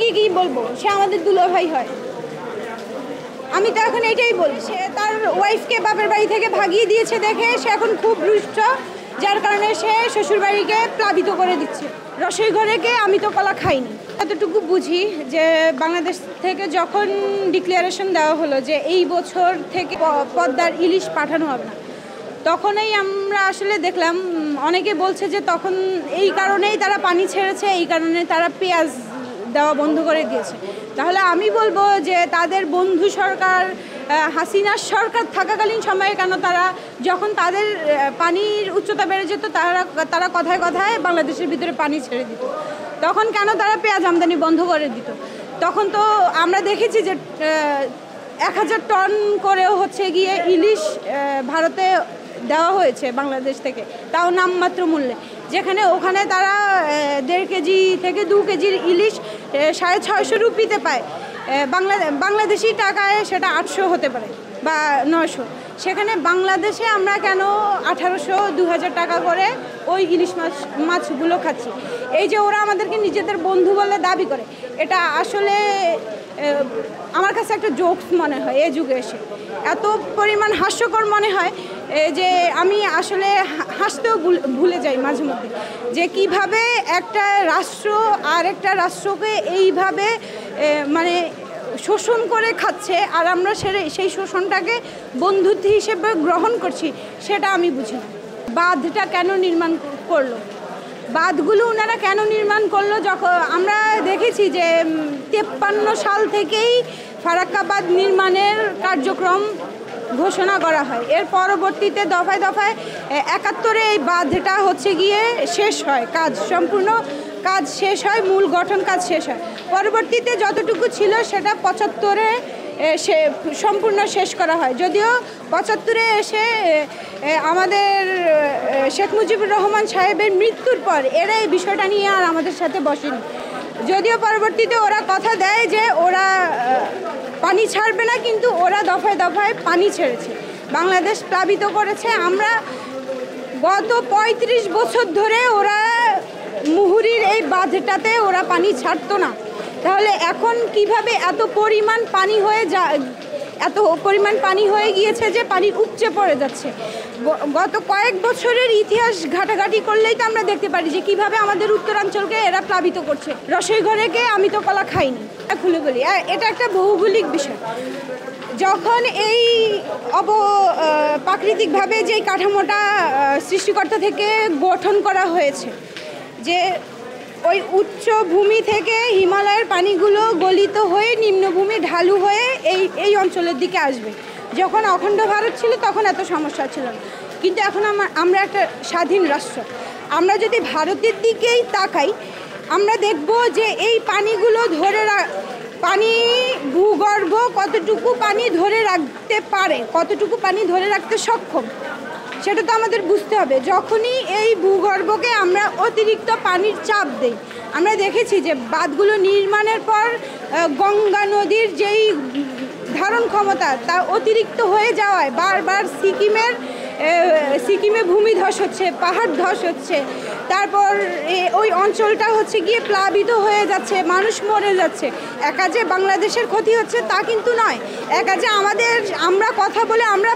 কি কি বলবো, সে আমাদের দুলাভাই হয়। আমি তো এখন এটাই বলি, সে তার ওয়াইফকে বাপের বাড়ি থেকে ভাগিয়ে দিয়েছে দেখে সে এখন খুব রুষ্ট, যার কারণে সে শ্বশুরবাড়িকে প্লাবিত করে দিচ্ছে। রসই ঘরেকে আমি তো কলা খাইনি। এতটুকু বুঝি যে বাংলাদেশ থেকে যখন ডিক্লারেশন দেওয়া হলো যে এই বছর থেকে পদ্মার ইলিশ পাঠানো হবে না, তখনই আমরা আসলে দেখলাম অনেকে বলছে যে তখন এই কারণেই তারা পানি ছেড়েছে, এই কারণে তারা পেঁয়াজ দেওয়া বন্ধ করে দিয়েছে। তাহলে আমি বলবো যে তাদের বন্ধু সরকার হাসিনার সরকার থাকাকালীন সময়ে কেন তারা, যখন তাদের পানির উচ্চতা বেড়ে যেত, তারা কথায় কথায় বাংলাদেশের ভিতরে পানি ছেড়ে দিত, তখন কেন তারা পেঁয়াজ আমদানি বন্ধ করে দিত? তখন তো আমরা দেখেছি যে 1000 টন করেও হচ্ছে গিয়ে ইলিশ ভারতে দেওয়া হয়েছে বাংলাদেশ থেকে, তাও নামমাত্র মূল্যে, যেখানে ওখানে তারা 1.5 কেজি থেকে 2 কেজির ইলিশ 650 রুপিতে পায়। বাংলাদেশি টাকায় সেটা 800 হতে পারে বা 900। সেখানে বাংলাদেশে আমরা কেন 1800 2000 টাকা করে ওই ইলিশ মাছগুলো খাচ্ছি? এই যে ওরা আমাদেরকে নিজেদের বন্ধু বলে দাবি করে, এটা আসলে আমার কাছে একটা জোকস মনে হয়। এই যুগে এসে এত পরিমাণ হাস্যকর মনে হয় যে আমি আসলে হাসতেও ভুলে যাই মাঝে মধ্যে, যে কিভাবে একটা রাষ্ট্র আর একটা রাষ্ট্রকে এইভাবে মানে শোষণ করে খাচ্ছে, আর আমরা সেই শোষণটাকে বন্ধুত্ব হিসেবে গ্রহণ করছি, সেটা আমি বুঝি না। বাঁধটা কেন নির্মাণ করলো, বাঁধগুলো ওনারা কেন নির্মাণ করলো? যখন আমরা দেখেছি যে 53 সাল থেকেই ফারাক্কা বাঁধ নির্মাণের কার্যক্রম ঘোষণা করা হয়। এর পরবর্তীতে দফায় দফায় 71-এ এই বাঁধটা হচ্ছে গিয়ে শেষ হয়, সম্পূর্ণ কাজ শেষ হয়, মূল গঠন কাজ শেষ হয়। পরবর্তীতে যতটুকু ছিল সেটা 75-এ সম্পূর্ণ শেষ করা হয়। যদিও 75-এ এসে আমাদের শেখ মুজিবুর রহমান সাহেবের মৃত্যুর পর এরা এই বিষয়টা নিয়ে আর আমাদের সাথে বসেনি। যদিও পরবর্তীতে ওরা কথা দেয় যে ওরা পানি ছাড়বে না, কিন্তু ওরা দফায় দফায় পানি ছেড়েছে, বাংলাদেশ প্লাবিত করেছে। আমরা গত 35 বছর ধরে ওরা মুহুরীর এই বাঁধটাতে ওরা পানি ছাড়তো না, তাহলে এখন কিভাবে এত পরিমাণ পানি হয়ে গিয়েছে যে পানি উপচে পড়ে যাচ্ছে? গত কয়েক বছরের ইতিহাস ঘাটাঘাটি করলেই তো আমরা দেখতে পারি যে কিভাবে আমাদের উত্তরাঞ্চলকে এরা প্লাবিত করছে। রসই ঘরেকে আমি তো কলা খাইনি, খুলে বলি, এটা একটা ভৌগোলিক বিষয়। যখন এই প্রাকৃতিকভাবে যে কাঠামোটা সৃষ্টিকর্তা থেকে গঠন করা হয়েছে, যে ওই উচ্চ ভূমি থেকে হিমালয়ের পানিগুলো গলিত হয়ে নিম্নভূমি ঢালু হয়ে এই অঞ্চলের দিকে আসবে। যখন অখণ্ড ভারত ছিল তখন এত সমস্যা ছিল না, কিন্তু এখন আমরা একটা স্বাধীন রাষ্ট্র। আমরা যদি ভারতের দিকেই তাকাই, আমরা দেখব যে এই পানিগুলো পানি ভূগর্ভ কতটুকু পানি ধরে রাখতে পারে, কতটুকু পানি ধরে রাখতে সক্ষম, সেটা তো আমাদের বুঝতে হবে। যখনই এই ভূগর্ভকে আমরা অতিরিক্ত পানির চাপ দেই, আমরা দেখেছি যে বাঁধগুলো নির্মাণের পর গঙ্গা নদীর যেই ধারণ ক্ষমতা তা অতিরিক্ত হয়ে যাওয়ায় বারবার সিকিমে ভূমিধস হচ্ছে, পাহাড় ধস হচ্ছে, তারপর ওই অঞ্চলটা হচ্ছে গিয়ে প্লাবিত হয়ে যাচ্ছে, মানুষ মরে যাচ্ছে। একা যে বাংলাদেশের ক্ষতি হচ্ছে তা কিন্তু নয়, একা যে আমরা কথা বলে আমরা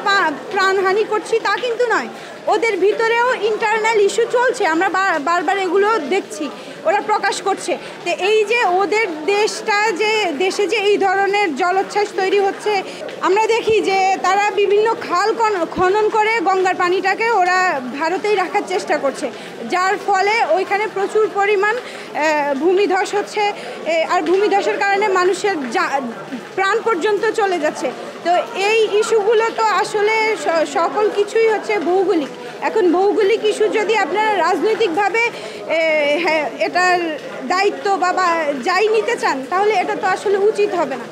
প্রাণহানি করছি তা কিন্তু নয়, ওদের ভিতরেও ইন্টারনাল ইস্যু চলছে, আমরা বারবার এগুলো দেখছি, ওরা প্রকাশ করছে। তো এই যে ওদের দেশে যে এই ধরনের জলোচ্ছ্বাস তৈরি হচ্ছে, আমরা দেখি যে তারা বিভিন্ন খাল খনন করে গঙ্গার পানিটাকে ওরা ভারতেই রাখার চেষ্টা করছে, যার ফলে ওইখানে প্রচুর পরিমাণ ভূমিধস হচ্ছে, আর ভূমিধসের কারণে মানুষের প্রাণ পর্যন্ত চলে যাচ্ছে। তো এই ইস্যুগুলো তো আসলে সকল কিছুই হচ্ছে ভৌগোলিক। এখন ভৌগোলিক ইস্যু যদি আপনারা রাজনৈতিকভাবে এটার দায়িত্ব বা যাই নিতে চান, তাহলে এটা তো আসলে উচিত হবে না।